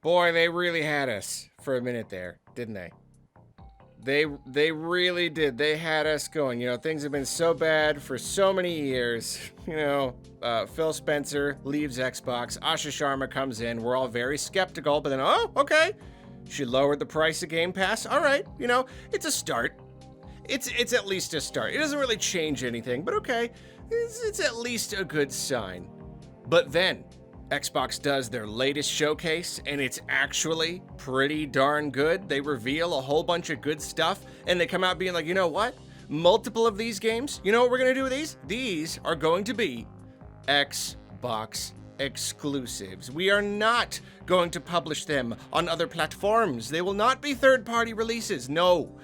Boy, they really had us for a minute there, didn't they? They really did. They had us going. Things have been so bad for so many years. Phil Spencer leaves Xbox. Asha Sharma comes in. We're all very skeptical, but then, oh, okay. She lowered the price of Game Pass. All right. It's a start. It's at least a start. It doesn't really change anything, but okay. It's at least a good sign. But then Xbox does their latest showcase, and it's actually pretty darn good. They reveal a whole bunch of good stuff, and they come out being like, you know what? Multiple of these games, you know what we're going to do with these? These are going to be Xbox exclusives. We are not going to publish them on other platforms. They will not be third-party releases. No.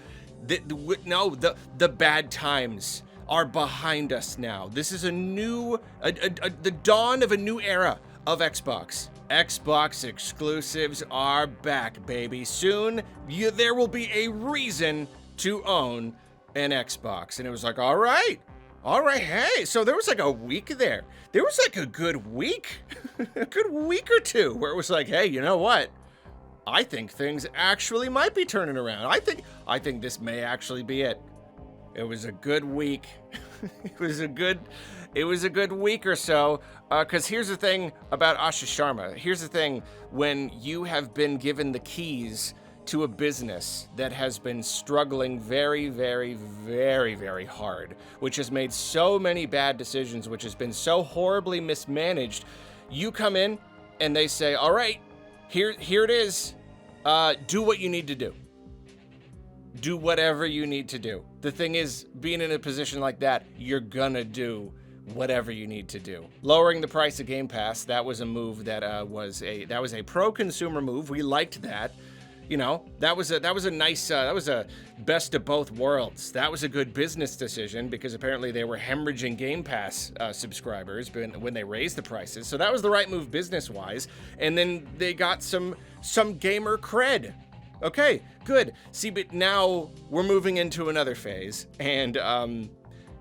The bad times are behind us now. This is the dawn of a new era of Xbox. Xbox exclusives are back, baby. Soon, there will be a reason to own an Xbox. And it was like, all right, hey. So there was like a week there. There was like a good week, a good week or two where it was like, hey, you know what? I think things actually might be turning around. I think this may actually be it. It was a good week. It was a good week or so. Because here's the thing about Asha Sharma. Here's the thing: when you have been given the keys to a business that has been struggling very, very, very, very hard, which has made so many bad decisions, which has been so horribly mismanaged, you come in and they say, all right, here it is. Do what you need to do. Do whatever you need to do. The thing is, being in a position like that, you're gonna do whatever you need to do. Lowering the price of Game Pass, that was a move that was a pro-consumer move. We liked that. That was a nice, that was a best of both worlds. That was a good business decision because apparently they were hemorrhaging Game Pass subscribers when they raised the prices. So that was the right move business-wise. And then they got some gamer cred. Okay, good. See, but now we're moving into another phase, and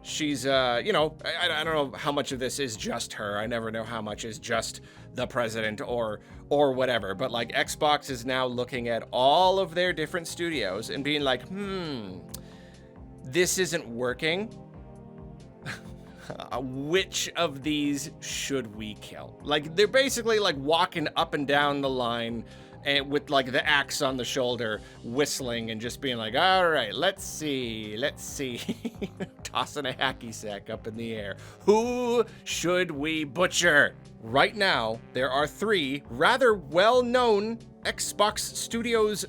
she's, I don't know how much of this is just her. I never know how much is just the president or whatever. But like Xbox is now looking at all of their different studios and being like, this isn't working. Which of these should we kill? Like, they're basically like walking up and down the line and with like the axe on the shoulder, whistling and just being like, all right, let's see. Tossing a hacky sack up in the air. Who should we butcher? Right now, there are 3 rather well-known Xbox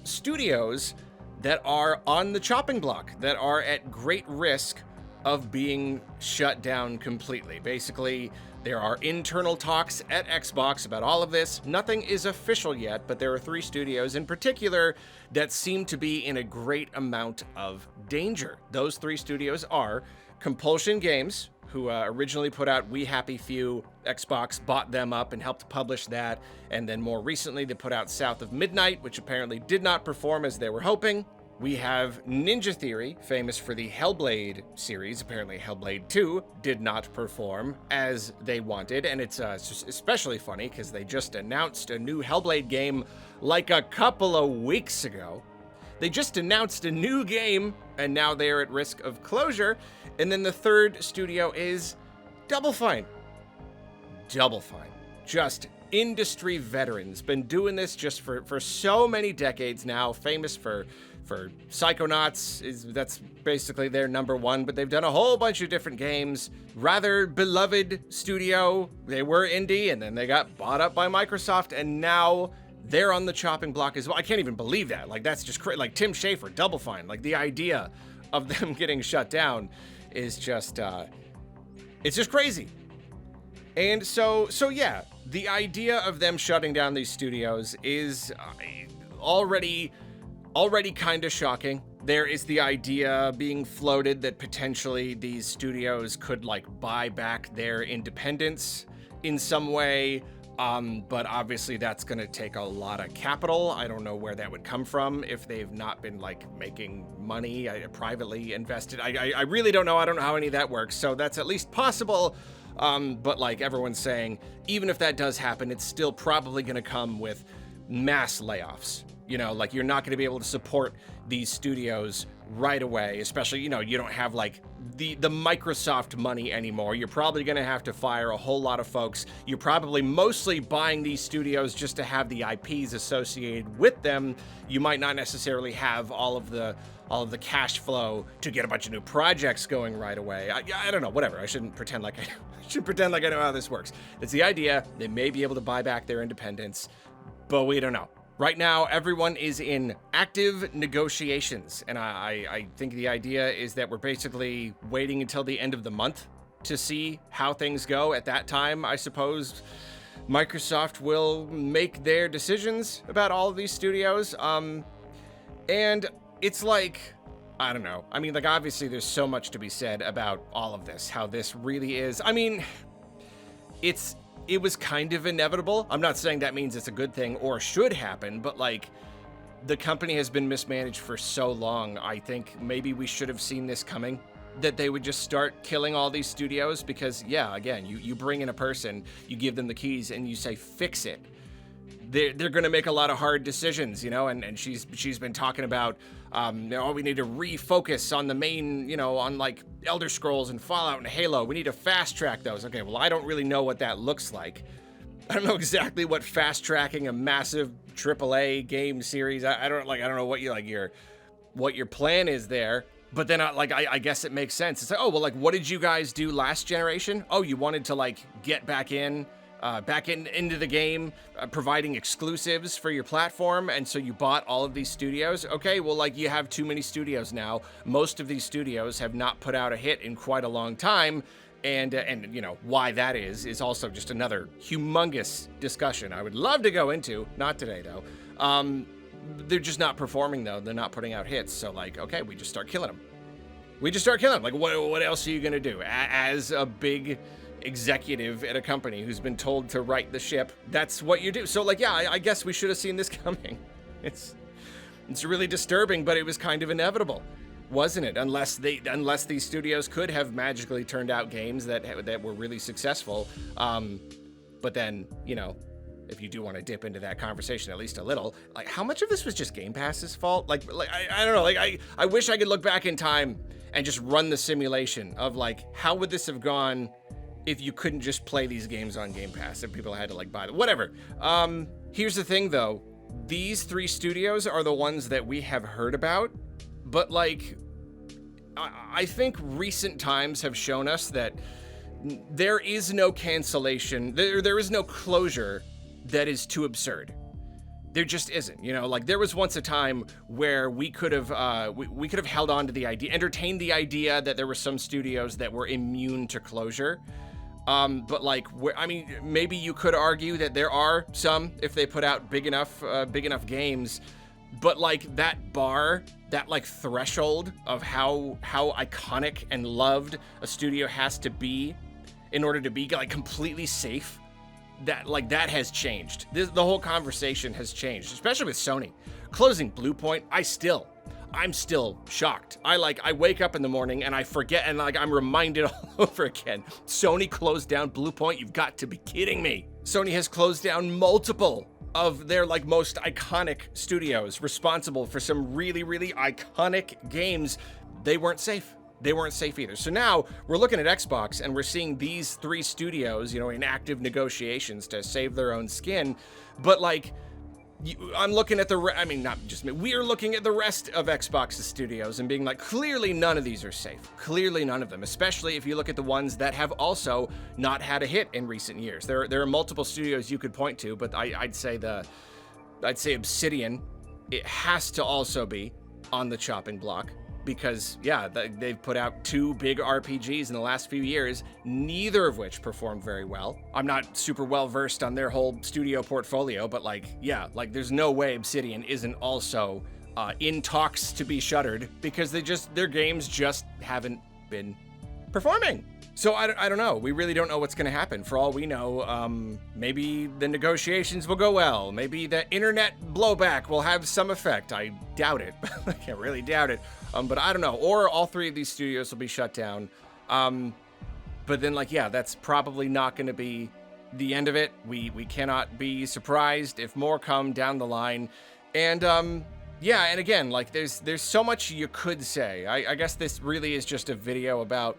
studios that are on the chopping block, that are at great risk of being shut down completely. Basically, there are internal talks at Xbox about all of this. Nothing is official yet, but there are 3 studios in particular that seem to be in a great amount of danger. Those 3 studios are Compulsion Games, who originally put out We Happy Few. Xbox bought them up and helped publish that. And then more recently, they put out South of Midnight, which apparently did not perform as they were hoping. We have Ninja Theory, famous for the Hellblade series. Apparently Hellblade 2 did not perform as they wanted, and it's especially funny because they just announced a new Hellblade game like a couple of weeks ago. They just announced a new game, and now they are at risk of closure. And then the third studio is Double Fine. Double Fine. Just industry veterans. Been doing this just for so many decades now. Famous for Psychonauts, that's basically their number one, but they've done a whole bunch of different games. Rather beloved studio. They were indie, and then they got bought up by Microsoft, and now they're on the chopping block as well. I can't even believe that. Like, that's just crazy. Like, Tim Schafer, Double Fine. Like, the idea of them getting shut down is just, it's just crazy. And so yeah, the idea of them shutting down these studios is already kind of shocking. There is the idea being floated that potentially these studios could like buy back their independence in some way. But obviously that's going to take a lot of capital. I don't know where that would come from if they've not been like making money privately invested. I really don't know. I don't know how any of that works. So that's at least possible. But like everyone's saying, even if that does happen, it's still probably going to come with mass layoffs. You know, like you're not going to be able to support these studios right away, especially, you know, you don't have like the Microsoft money anymore. You're probably going to have to fire a whole lot of folks. You're probably mostly buying these studios just to have the IPs associated with them. You might not necessarily have all of the cash flow to get a bunch of new projects going right away. I don't know, whatever. I shouldn't pretend like I know how this works. It's the idea. They may be able to buy back their independence, but we don't know. Right now, everyone is in active negotiations, and I think the idea is that we're basically waiting until the end of the month to see how things go. At that time, I suppose Microsoft will make their decisions about all of these studios. And it's like, I don't know. I mean, like, obviously there's so much to be said about all of this, how this really is. I mean, it was kind of inevitable. I'm not saying that means it's a good thing or should happen, but like, the company has been mismanaged for so long. I think maybe we should have seen this coming, that they would just start killing all these studios because, yeah, again, you bring in a person, you give them the keys and you say, fix it. They're going to make a lot of hard decisions, you know, and she's been talking about, we need to refocus on the main, you know, on like Elder Scrolls and Fallout and Halo. We need to fast track those. Okay, well, I don't really know what that looks like. I don't know exactly what fast tracking a massive AAA game series. I don't know what your plan is there. But then I guess it makes sense. It's like, oh, well, like, what did you guys do last generation? Oh, you wanted to like get back into the game, providing exclusives for your platform, and so you bought all of these studios. Okay, well, like, you have too many studios now. Most of these studios have not put out a hit in quite a long time, and you know why that is also just another humongous discussion I would love to go into. Not today though. They're just not performing though. They're not putting out hits. So like, okay, we just start killing them. Like, what else are you gonna do as a big executive at a company who's been told to right the ship? That's what you do. So like, yeah, I guess we should have seen this coming. It's really disturbing, but it was kind of inevitable, wasn't it? Unless these studios could have magically turned out games that were really successful. But then, you know, if you do want to dip into that conversation at least a little, like, how much of this was just Game Pass's fault? Like I don't know. Like, I wish I could look back in time and just run the simulation of like, how would this have gone if you couldn't just play these games on Game Pass, if people had to like buy them, whatever. Here's the thing though, these three studios are the ones that we have heard about, but like, I think recent times have shown us that there is no cancellation, there is no closure that is too absurd. There just isn't, you know, like there was once a time where we could have held on to the idea, entertained the idea that there were some studios that were immune to closure. But like, I mean, maybe you could argue that there are some if they put out big enough games, but like that bar, that like threshold of how iconic and loved a studio has to be in order to be like completely safe, that has changed. The whole conversation has changed, especially with Sony closing Bluepoint. I'm still shocked. I wake up in the morning and I forget, and like I'm reminded all over again. Sony closed down Bluepoint. You've got to be kidding me. Sony has closed down multiple of their like most iconic studios, responsible for some really, really iconic games. They weren't safe. They weren't safe either. So now we're looking at Xbox and we're seeing these three studios, you know, in active negotiations to save their own skin. But like, I'm looking at not just me, we are looking at the rest of Xbox's studios and being like, clearly none of these are safe. Clearly none of them, especially if you look at the ones that have also not had a hit in recent years. There are multiple studios you could point to, but I'd say Obsidian, it has to also be on the chopping block. Because, yeah, they've put out 2 big RPGs in the last few years, neither of which performed very well. I'm not super well versed on their whole studio portfolio, but like, yeah, like there's no way Obsidian isn't also in talks to be shuttered because their games just haven't been performing. So I don't know. We really don't know what's going to happen. For all we know, maybe the negotiations will go well. Maybe the internet blowback will have some effect. I doubt it. I can't really doubt it. But I don't know. Or all 3 of these studios will be shut down. But then, like, yeah, that's probably not going to be the end of it. We cannot be surprised if more come down the line. And yeah, and again, like there's so much you could say. I guess this really is just a video about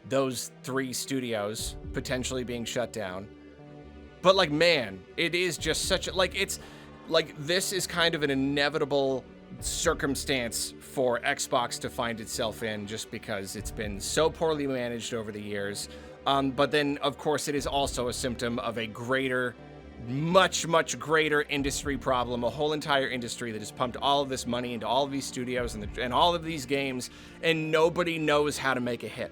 those 3 studios potentially being shut down. But like, man, it is just such a, like, it's like, this is kind of an inevitable circumstance for Xbox to find itself in, just because it's been so poorly managed over the years. But then, of course, it is also a symptom of a greater, much greater industry problem, a whole entire industry that has pumped all of this money into all of these studios and all of these games, and nobody knows how to make a hit.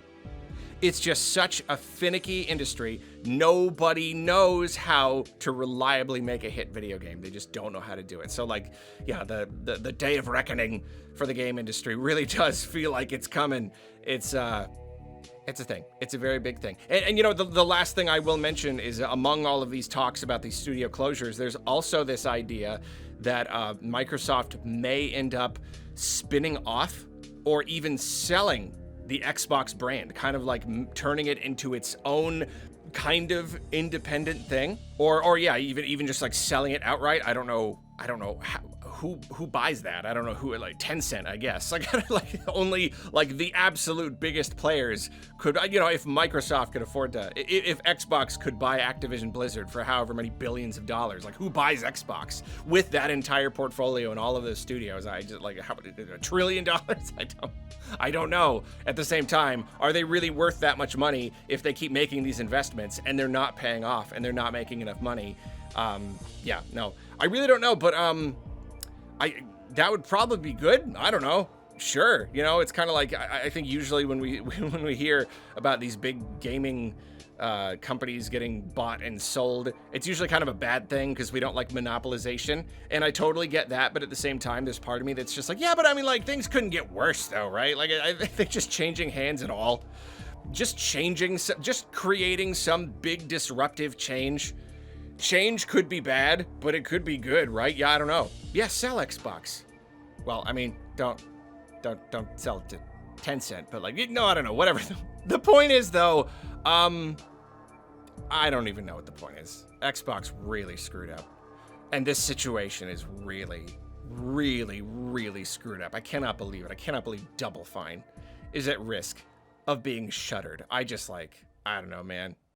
It's just such a finicky industry. Nobody knows how to reliably make a hit video game. They just don't know how to do it. So like, yeah, the day of reckoning for the game industry really does feel like it's coming. It's a thing. It's a very big thing. And you know, the last thing I will mention is, among all of these talks about these studio closures, there's also this idea that Microsoft may end up spinning off or even selling the Xbox brand, kind of like turning it into its own kind of independent thing, or yeah, even just like selling it outright. I don't know how, who buys that. I don't know who, like Tencent, I guess. Like only like the absolute biggest players could, you know, if Microsoft could afford to, if Xbox could buy Activision Blizzard for however many billions of dollars, like who buys Xbox with that entire portfolio and all of those studios? I just like, how $1 trillion? I don't know. At the same time, are they really worth that much money if they keep making these investments and they're not paying off and they're not making enough money? Yeah, no, I really don't know, but that would probably be good. I don't know. Sure, you know, it's kind of like, I think usually when we hear about these big gaming companies getting bought and sold, it's usually kind of a bad thing because we don't like monopolization, and I totally get that. But at the same time, there's part of me that's just like, yeah, but I mean, like, things couldn't get worse though, right? Like, I think just changing hands at all, just creating some big disruptive change could be bad, but it could be good, right? Yeah, I don't know. Yeah, sell Xbox. Well, I mean, don't sell it to Tencent, but like, no, I don't know, whatever. The point is though, I don't even know what the point is. Xbox really screwed up. And this situation is really screwed up. I cannot believe it. I cannot believe Double Fine is at risk of being shuttered. I don't know, man.